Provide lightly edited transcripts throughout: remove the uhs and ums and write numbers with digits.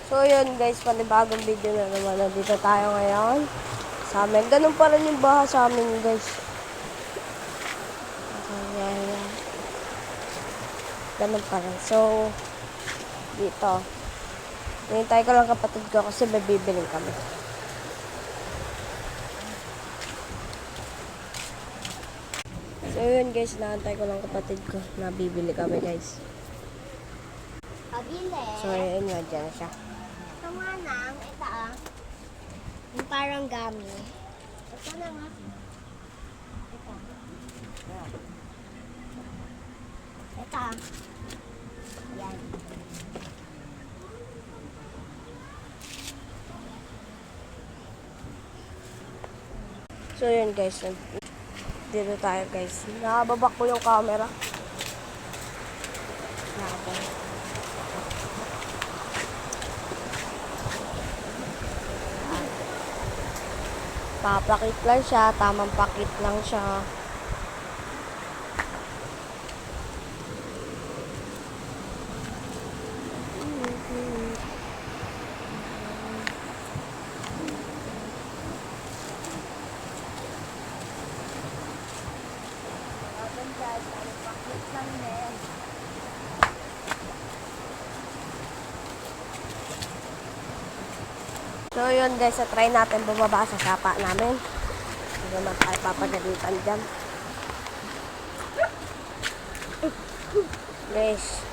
So yun guys, panibagong video na naman. Nandito tayo ngayon sa amin. Ganun pa rin yung baha sa amin guys. Okay, yan. Ganun pa rin. So, dito. Hinintay ko lang kapatid ko kasi may bibiling kami. So yun guys, naantay ko lang kapatid ko na bibili kami guys. Pabili. So yun nga, dyan siya. Ito nga nang, ito yung parang gummy. Ito na nga. Ito. Ito. Yan. So yun guys, dito tayo guys. Nakababak ko yung camera. Nakababak. Papakit lang siya, tamang pakit lang siya. So yun guys, try natin bumaba sa sapa namin. Hindi naman tayo papagalitan dyan. Guys,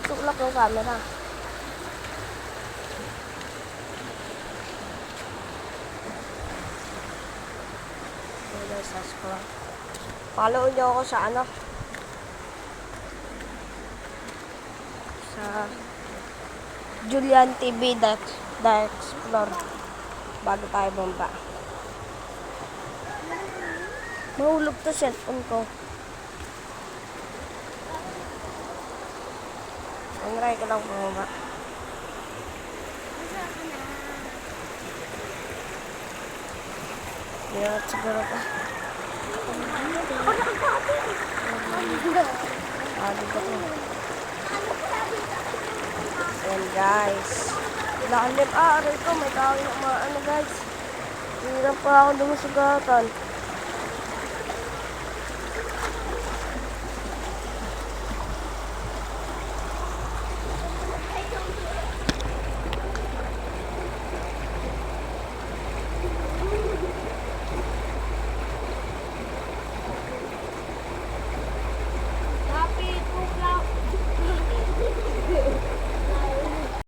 tulak yung camera. So guys, subscribe. Follow nyo ako sa sa Julian TV Explore bago tayo bumaba. Mahulog to cellphone ko. Try ko lang bumaba. Hirap siguro pa. Dito ko. Ayan guys. Lalim. Aray ko. May tao yung guys. Hirap pa ako dumusugatan.